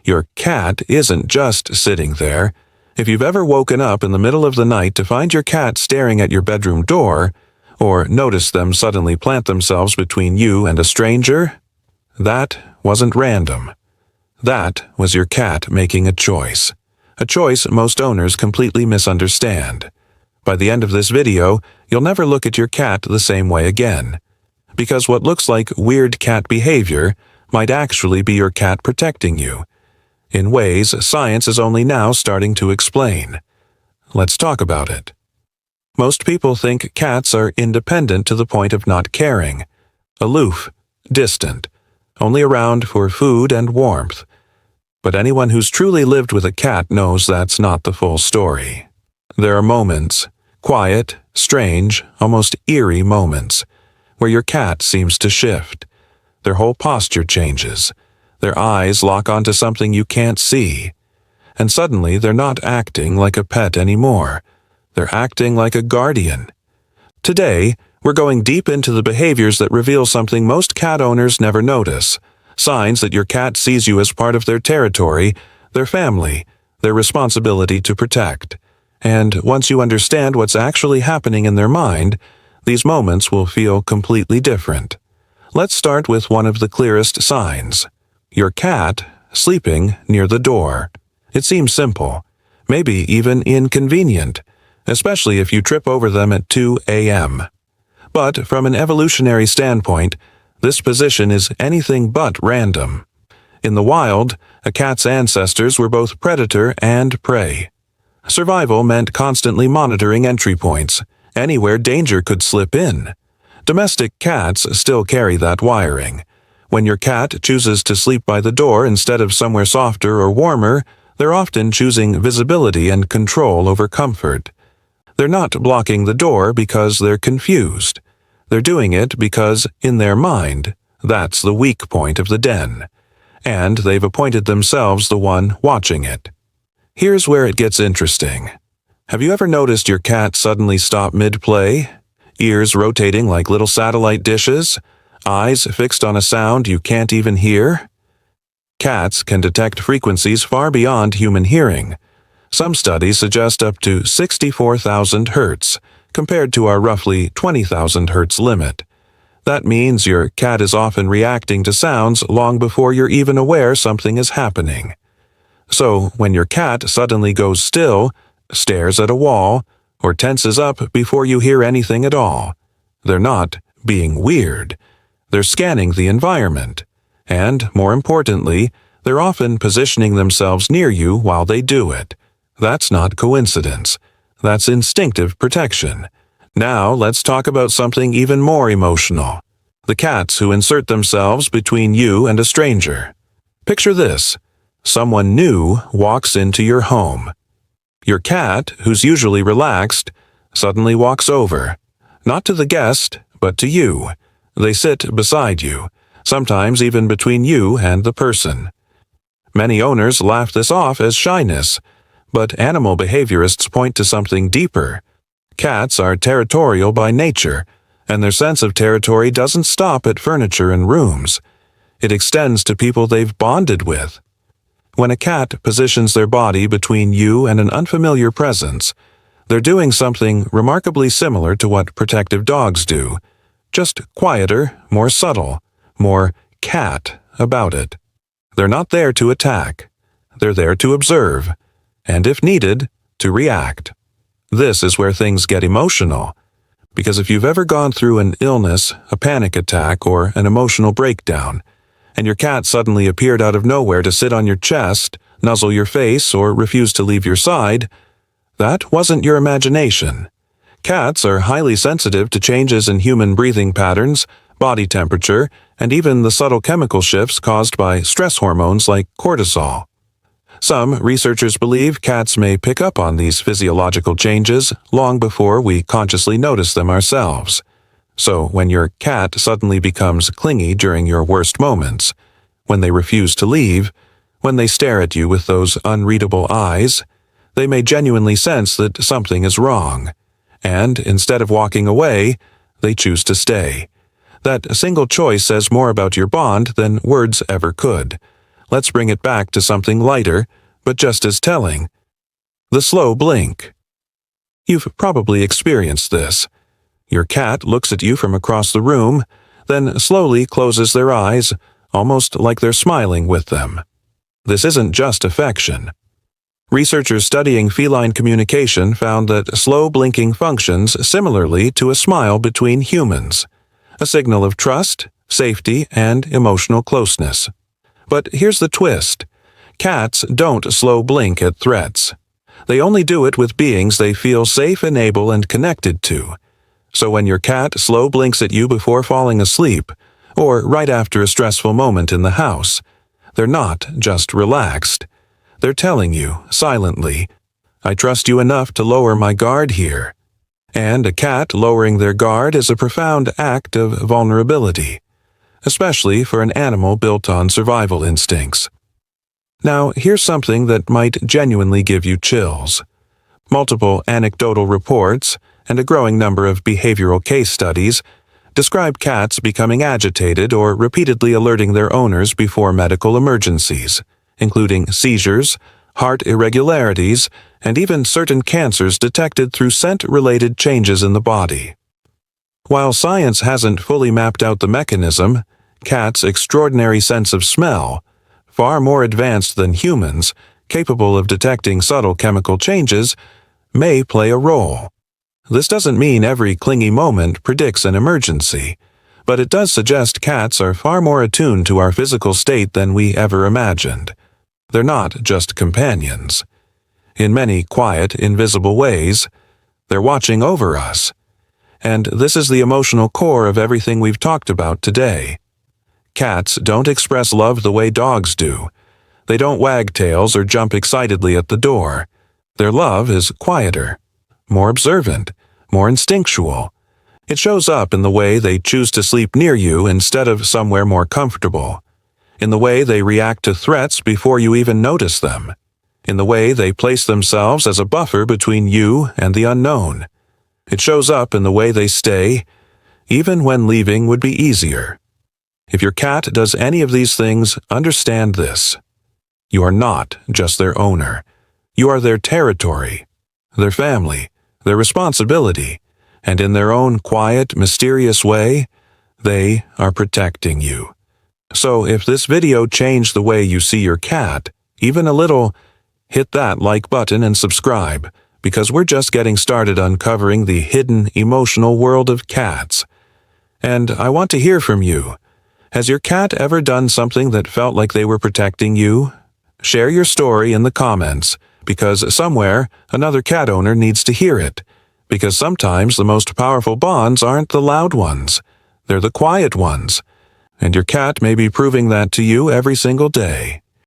Your cat isn't just sitting there. If you've ever woken up in the middle of the night to find your cat staring at your bedroom door, or noticed them suddenly plant themselves between you and a stranger, that wasn't random. That was your cat making a choice most owners completely misunderstand. By the end of this video, you'll never look at your cat the same way again. Because what looks like weird cat behavior might actually be your cat protecting you, in ways science is only now starting to explain. Let's talk about it. Most people think cats are independent to the point of not caring, aloof, distant, only around for food and warmth. But anyone who's truly lived with a cat knows that's not the full story. There are moments, quiet, strange, almost eerie moments, where your cat seems to shift. Their whole posture changes. Their eyes lock onto something you can't see. And suddenly they're not acting like a pet anymore. They're acting like a guardian. Today, we're going deep into the behaviors that reveal something most cat owners never notice. Signs that your cat sees you as part of their territory, their family, their responsibility to protect. And once you understand what's actually happening in their mind, these moments will feel completely different. Let's start with one of the clearest signs. Your cat sleeping near the door. It seems simple, maybe even inconvenient, especially if you trip over them at 2 a.m. But from an evolutionary standpoint, this position is anything but random. In the wild, a cat's ancestors were both predator and prey. Survival meant constantly monitoring entry points, anywhere danger could slip in. Domestic cats still carry that wiring. When your cat chooses to sleep by the door instead of somewhere softer or warmer, they're often choosing visibility and control over comfort. They're not blocking the door because they're confused. They're doing it because, in their mind, that's the weak point of the den, and they've appointed themselves the one watching it. Here's where it gets interesting. Have you ever noticed your cat suddenly stop mid-play? Ears rotating like little satellite dishes? Eyes fixed on a sound you can't even hear? Cats can detect frequencies far beyond human hearing. Some studies suggest up to 64,000 hertz, compared to our roughly 20,000 hertz limit. That means your cat is often reacting to sounds long before you're even aware something is happening. So, when your cat suddenly goes still, stares at a wall, or tenses up before you hear anything at all, they're not being weird. They're scanning the environment. And, more importantly, they're often positioning themselves near you while they do it. That's not coincidence. That's instinctive protection. Now let's talk about something even more emotional. The cats who insert themselves between you and a stranger. Picture this. Someone new walks into your home. Your cat, who's usually relaxed, suddenly walks over. Not to the guest, but to you. They sit beside you, sometimes even between you and the person. Many owners laugh this off as shyness, but animal behaviorists point to something deeper. Cats are territorial by nature, and their sense of territory doesn't stop at furniture and rooms. It extends to people they've bonded with. When a cat positions their body between you and an unfamiliar presence, they're doing something remarkably similar to what protective dogs do, just quieter, more subtle, more cat about it. They're not there to attack. They're there to observe, and if needed, to react. This is where things get emotional, because if you've ever gone through an illness, a panic attack, or an emotional breakdown, and your cat suddenly appeared out of nowhere to sit on your chest, nuzzle your face, or refuse to leave your side, that wasn't your imagination. Cats are highly sensitive to changes in human breathing patterns, body temperature, and even the subtle chemical shifts caused by stress hormones like cortisol. Some researchers believe cats may pick up on these physiological changes long before we consciously notice them ourselves. So when your cat suddenly becomes clingy during your worst moments, when they refuse to leave, when they stare at you with those unreadable eyes, they may genuinely sense that something is wrong. And instead of walking away, they choose to stay. That single choice says more about your bond than words ever could. let's bring it back to something lighter, but just as telling. The slow blink. You've probably experienced this. Your cat looks at you from across the room, then slowly closes their eyes, almost like they're smiling with them. This isn't just affection. Researchers studying feline communication found that slow blinking functions similarly to a smile between humans, a signal of trust, safety, and emotional closeness. But here's the twist. Cats don't slow blink at threats. They only do it with beings they feel safe, able, and connected to. So when your cat slow blinks at you before falling asleep, or right after a stressful moment in the house, they're not just relaxed. They're telling you, silently, I trust you enough to lower my guard here. And a cat lowering their guard is a profound act of vulnerability, especially for an animal built on survival instincts. Now, here's something that might genuinely give you chills. Multiple anecdotal reports and a growing number of behavioral case studies describe cats becoming agitated or repeatedly alerting their owners before medical emergencies, including seizures, heart irregularities, and even certain cancers detected through scent-related changes in the body. While science hasn't fully mapped out the mechanism, cats' extraordinary sense of smell, far more advanced than humans, capable of detecting subtle chemical changes, may play a role. This doesn't mean every clingy moment predicts an emergency, but it does suggest cats are far more attuned to our physical state than we ever imagined. They're not just companions. In many quiet, invisible ways, they're watching over us. And this is the emotional core of everything we've talked about today. Cats don't express love the way dogs do. They don't wag tails or jump excitedly at the door. Their love is quieter, more observant, more instinctual. It shows up in the way they choose to sleep near you instead of somewhere more comfortable, in the way they react to threats before you even notice them, in the way they place themselves as a buffer between you and the unknown. It shows up in the way they stay, even when leaving would be easier. If your cat does any of these things, understand this. You are not just their owner. You are their territory, their family, their responsibility, and in their own quiet, mysterious way, they are protecting you. So if this video changed the way you see your cat, even a little, hit that like button and subscribe, because we're just getting started uncovering the hidden, emotional world of cats. And I want to hear from you. Has your cat ever done something that felt like they were protecting you? Share your story in the comments, because somewhere another cat owner needs to hear it. Because sometimes the most powerful bonds aren't the loud ones, they're the quiet ones. And your cat may be proving that to you every single day.